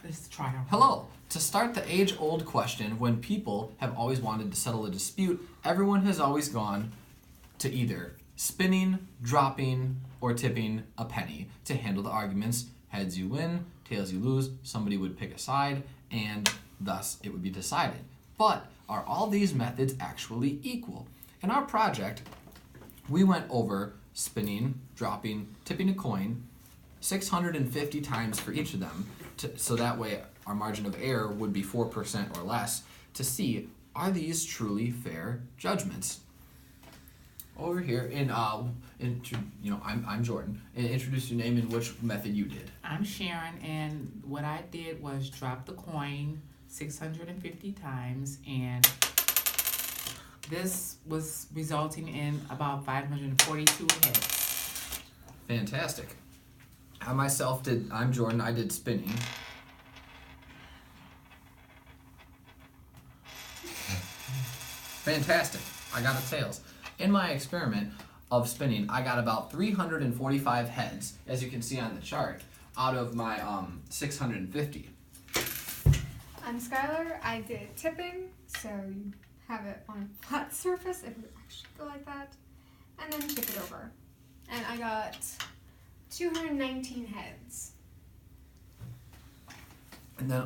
Let's try it. Hello. To start the age-old question, when people have always wanted to settle a dispute, everyone has always gone to either spinning, dropping, or tipping a penny to handle the arguments. Heads you win, tails you lose, somebody would pick a side, and thus it would be decided. But are all these methods actually equal? In our project, we went over spinning, dropping, tipping a coin 650 times for each of them, so that way our margin of error would be 4% or less, to see, are these truly fair judgments? Over here, I'm Jordan, and introduce your name and which method you did. I'm Sharon, and what I did was drop the coin 650 times, and this was resulting in about 542 heads. Fantastic. I'm Jordan, I did spinning. Fantastic, I got a tails. In my experiment of spinning, I got about 345 heads, as you can see on the chart, out of my 650. I'm Skylar. I did tipping, so you have it on a flat surface if you actually go like that, and then tip it over. And I got 219 heads. And then,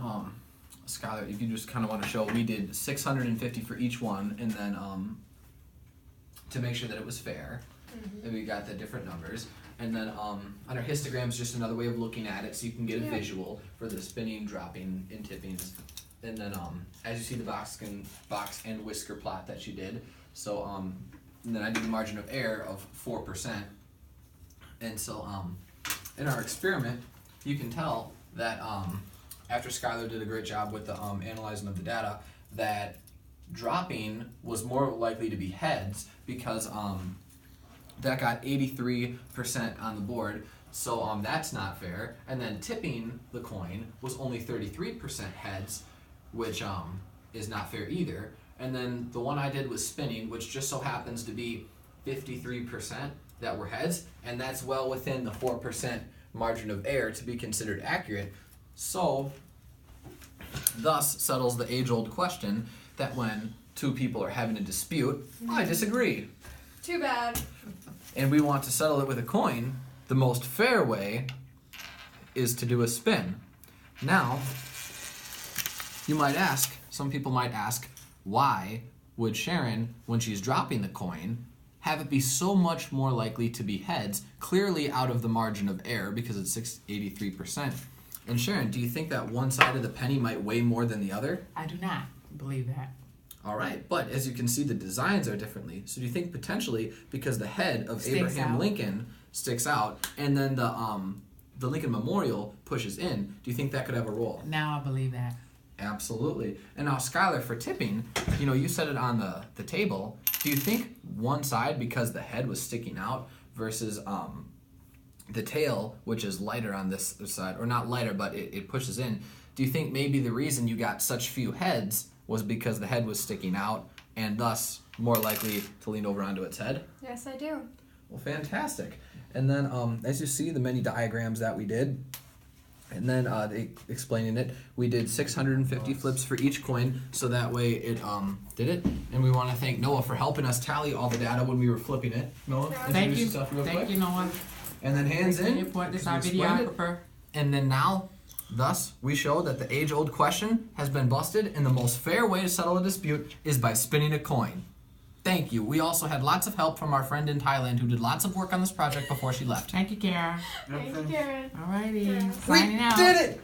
Skylar, if you just kind of want to show, we did 650 for each one, and then to make sure that it was fair, then we got the different numbers. And then on our histograms, just another way of looking at it, so you can get a visual for the spinning, dropping, and tippings. And then as you see the box and whisker plot that you did, so and then I did the margin of error of 4%. And so in our experiment, you can tell that after Skylar did a great job with the analyzing of the data, that dropping was more likely to be heads because that got 83% on the board, so that's not fair. And then tipping the coin was only 33% heads, which is not fair either. And then the one I did was spinning, which just so happens to be 53% that were heads, and that's well within the 4% margin of error to be considered accurate. So, thus settles the age-old question that when two people are having a dispute, I disagree, Too bad. and we want to settle it with a coin, the most fair way is to do a spin. Now, some people might ask, why would Sharon, when she's dropping the coin, have it be so much more likely to be heads, clearly out of the margin of error because it's 83%. And Sharon, do you think that one side of the penny might weigh more than the other? I do not believe that. All right, but as you can see, the designs are differently. So do you think potentially because the head of Sticks Abraham out. Lincoln sticks out, and then the Lincoln Memorial pushes in, do you think that could have a role? Now I believe that. Absolutely. And now, Skylar, for tipping, you said it on the table. Do you think one side, because the head was sticking out, versus the tail, which is lighter on this side, or not lighter, but it pushes in, do you think maybe the reason you got such few heads was because the head was sticking out, and thus more likely to lean over onto its head? Yes, I do. Well, fantastic. And then, as you see, the many diagrams that we did, and then explaining it, we did 650 flips for each coin, so that way it did it. And we want to thank Noah for helping us tally all the data when we were flipping it. Noah, Thank introduce you. yourself real quick. Thank you, Noah. And then hands in. Your point. This is our because you explained it. videographer. And then now, thus, we show that the age-old question has been busted, and the most fair way to settle a dispute is by spinning a coin. Thank you. We also had lots of help from our friend in Thailand who did lots of work on this project before she left. Thank you, Kara. Thank you, Karen. Alrighty. Yeah. Signing out. We did it!